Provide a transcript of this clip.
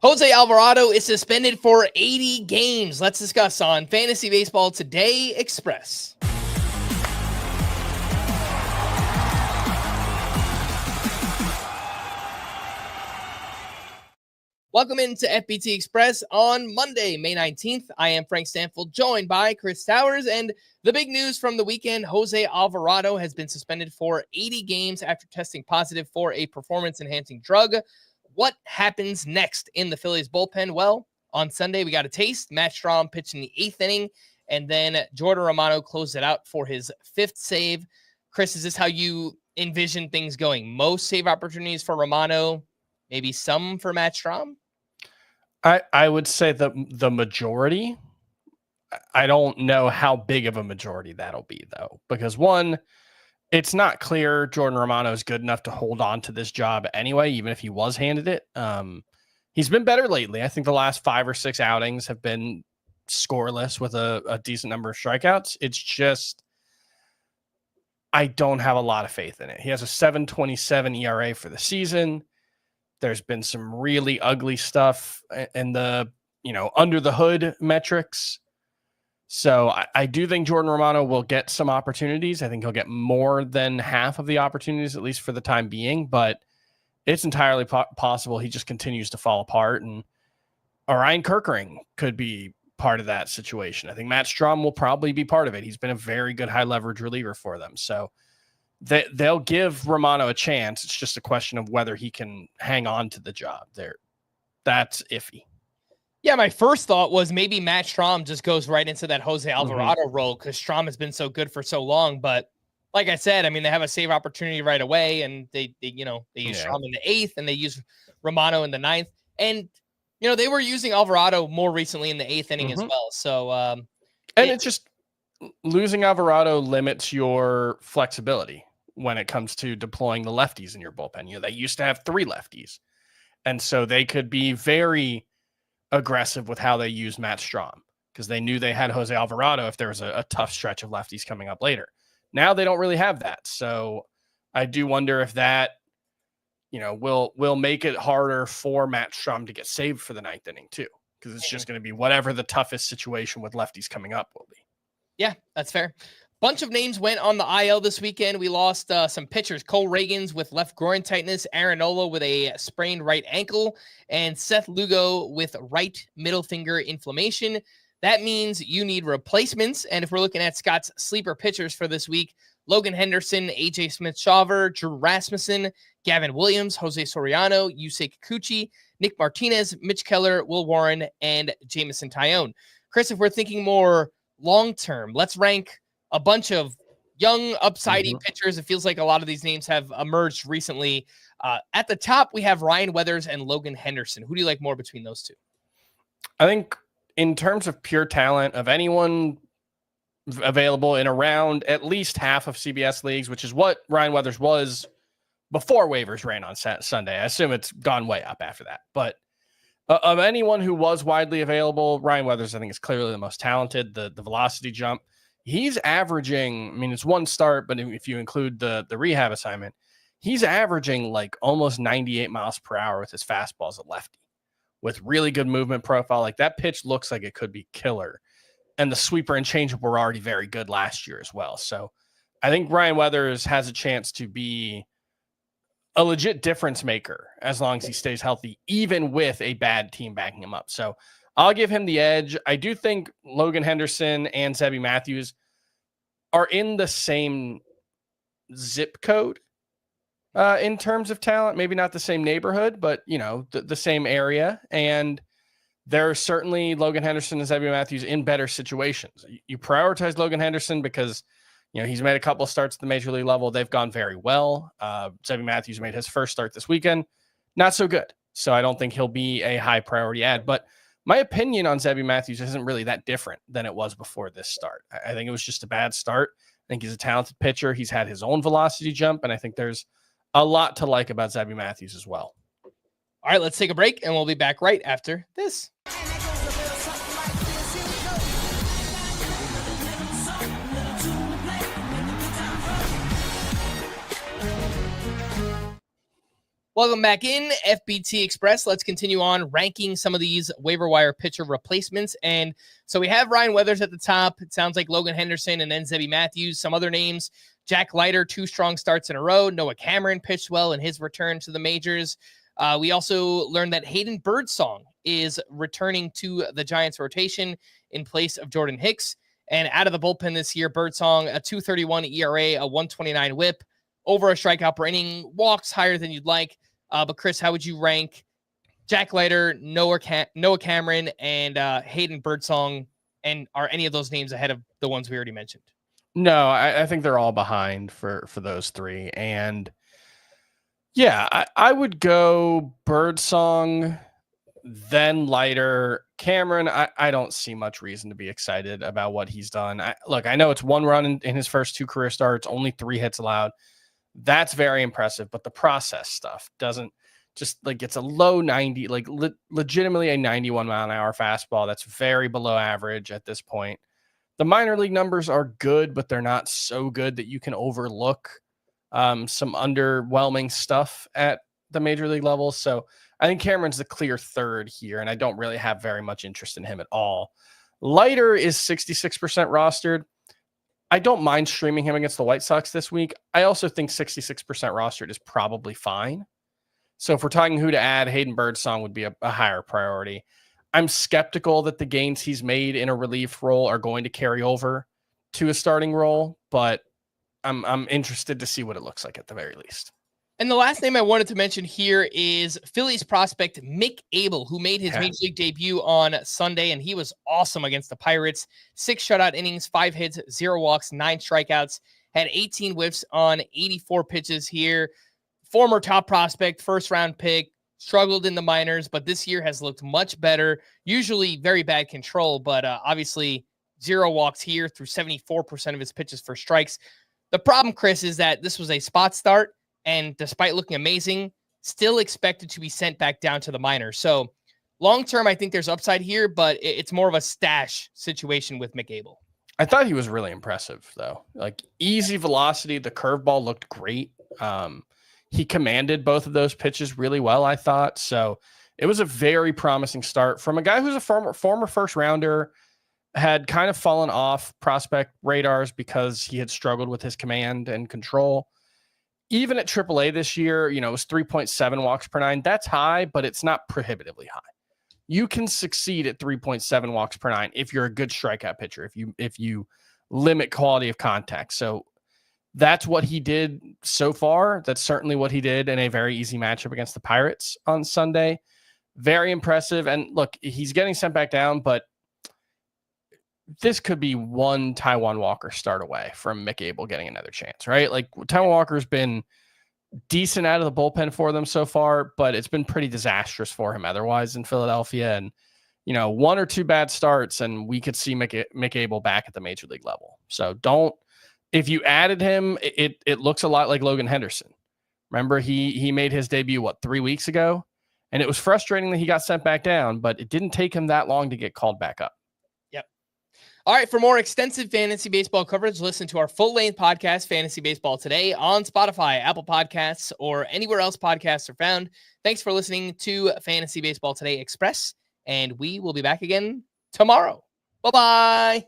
Jose Alvarado is suspended for 80 games. Let's discuss on Fantasy Baseball Today Express. Welcome into FBT Express on Monday, May 19th. I am Frank Stampfl, joined by Chris Towers. And the big news from the weekend, Jose Alvarado has been suspended for 80 games after testing positive for a performance-enhancing drug. What happens next in the Phillies bullpen? Well, on Sunday, we got a taste. Matt Strahm pitched in the 8th inning, and then Jordan Romano closed it out for his 5th save. Chris, is this how you envision things going? Most save opportunities for Romano, maybe some for Matt Strahm? I would say the majority. I don't know how big of a majority that'll be, though, because one, it's not clear Jordan Romano is good enough to hold on to this job anyway, even if he was handed it. He's been better lately. I think the last 5 or 6 outings have been scoreless with a decent number of strikeouts. It's just, I don't have a lot of faith in it. He has a 7.27 ERA for the season. There's been some really ugly stuff in the, under the hood metrics. So I do think Jordan Romano will get some opportunities. I think he'll get more than half of the opportunities, at least for the time being, but it's entirely possible he just continues to fall apart. And Orion Kerkering could be part of that situation. I think Matt Strahm will probably be part of it. He's been a very good high leverage reliever for them. So they'll give Romano a chance. It's just a question of whether he can hang on to the job there. That's iffy. Yeah, my first thought was maybe Matt Strahm just goes right into that Jose Alvarado role because Strahm has been so good for so long. But like I said, I mean, they have a save opportunity right away, and they use Strahm in the 8th, and they use Romano in the 9th. And, they were using Alvarado more recently in the 8th inning as well. So, and it's just losing Alvarado limits your flexibility when it comes to deploying the lefties in your bullpen. They used to have 3 lefties, and so they could be very aggressive with how they use Matt Strahm because they knew they had Jose Alvarado if there was a tough stretch of lefties coming up later. Now they don't really have that. So I do wonder if that, will make it harder for Matt Strahm to get saved for the 9th inning too, because it's just going to be whatever the toughest situation with lefties coming up will be. Yeah, that's fair. Bunch of names went on the IL this weekend. We lost some pitchers. Cole Reagans with left groin tightness, Aaron Nola with a sprained right ankle, and Seth Lugo with right middle finger inflammation. That means you need replacements. And if we're looking at Scott's sleeper pitchers for this week, Logan Henderson, AJ Smith-Shawver, Drew Rasmussen, Gavin Williams, Jose Soriano, Yusei Kikuchi, Nick Martinez, Mitch Keller, Will Warren, and Jameson Taillon. Chris, if we're thinking more long-term, let's rank a bunch of young, upsidey pitchers. It feels like a lot of these names have emerged recently. At the top, we have Ryan Weathers and Logan Henderson. Who do you like more between those two? I think in terms of pure talent of anyone available in around at least half of CBS leagues, which is what Ryan Weathers was before waivers ran on Sunday. I assume it's gone way up after that. But of anyone who was widely available, Ryan Weathers, I think, is clearly the most talented. The velocity jump. He's averaging, it's one start, but if you include the rehab assignment, he's averaging like almost 98 miles per hour with his fastball as a lefty with really good movement profile. Like that pitch looks like it could be killer. And the sweeper and changeup were already very good last year as well. So I think Ryan Weathers has a chance to be a legit difference maker as long as he stays healthy, even with a bad team backing him up. So I'll give him the edge. I do think Logan Henderson and Zebby Matthews are in the same zip code in terms of talent. Maybe not the same neighborhood, but, the same area. And there are certainly Logan Henderson and Zebby Matthews in better situations. You prioritize Logan Henderson because, he's made a couple of starts at the major league level. They've gone very well. Zebby Matthews made his first start this weekend. Not so good. So I don't think he'll be a high priority ad, but my opinion on Zebby Matthews isn't really that different than it was before this start. I think it was just a bad start. I think he's a talented pitcher. He's had his own velocity jump, and I think there's a lot to like about Zebby Matthews as well. All right, let's take a break, and we'll be back right after this. Welcome back in FBT Express. Let's continue on ranking some of these waiver wire pitcher replacements. And so we have Ryan Weathers at the top. It sounds like Logan Henderson and then Zebby Matthews. Some other names, Jack Leiter, 2 strong starts in a row. Noah Cameron pitched well in his return to the majors. We also learned that Hayden Birdsong is returning to the Giants rotation in place of Jordan Hicks. And out of the bullpen this year, Birdsong, a 2.31 ERA, a 1.29 whip, over a strikeout per inning, walks higher than you'd like. But Chris, how would you rank Jack Leiter, Noah Cameron, and Hayden Birdsong? And are any of those names ahead of the ones we already mentioned? No, I think they're all behind for those 3. And yeah, I would go Birdsong, then Leiter. Cameron, I don't see much reason to be excited about what he's done. I know it's 1 run in his first 2 career starts, only 3 hits allowed. That's very impressive, but the process stuff doesn't just it's a low 90, legitimately a 91 mile an hour fastball. That's very below average at this point. The minor league numbers are good, but they're not so good that you can overlook some underwhelming stuff at the major league level. So I think Cameron's the clear 3rd here, and I don't really have very much interest in him at all. Leiter is 66% rostered. I don't mind streaming him against the White Sox this week. I also think 66% rostered is probably fine. So if we're talking who to add, Hayden Birdsong would be a higher priority. I'm skeptical that the gains he's made in a relief role are going to carry over to a starting role, but I'm interested to see what it looks like at the very least. And the last name I wanted to mention here is Phillies prospect Mick Abel, who made his major league debut on Sunday, and he was awesome against the Pirates. 6 shutout innings, 5 hits, 0 walks, 9 strikeouts, had 18 whiffs on 84 pitches here. Former top prospect, first-round pick, struggled in the minors, but this year has looked much better. Usually very bad control, but obviously 0 walks here through 74% of his pitches for strikes. The problem, Chris, is that this was a spot start, and despite looking amazing, still expected to be sent back down to the minors. So long-term, I think there's upside here, but it's more of a stash situation with Mick Abel. I thought he was really impressive, though. Easy velocity, the curveball looked great. He commanded both of those pitches really well, I thought. So it was a very promising start from a guy who's a former first-rounder, had kind of fallen off prospect radars because he had struggled with his command and control. Even at AAA this year, it was 3.7 walks per 9. That's high, but it's not prohibitively high. You can succeed at 3.7 walks per 9 if you're a good strikeout pitcher, if you limit quality of contact. So that's what he did so far. That's certainly what he did in a very easy matchup against the Pirates on Sunday. Very impressive. And look, he's getting sent back down, but this could be one Taijuan Walker start away from Mick Abel getting another chance, right? Taijuan Walker's been decent out of the bullpen for them so far, but it's been pretty disastrous for him otherwise in Philadelphia. And, 1 or 2 bad starts, and we could see Mick Abel back at the major league level. So if you added him, it looks a lot like Logan Henderson. Remember, he made his debut, 3 weeks ago? And it was frustrating that he got sent back down, but it didn't take him that long to get called back up. All right, for more extensive fantasy baseball coverage, listen to our full-length podcast, Fantasy Baseball Today, on Spotify, Apple Podcasts, or anywhere else podcasts are found. Thanks for listening to Fantasy Baseball Today Express, and we will be back again tomorrow. Bye-bye.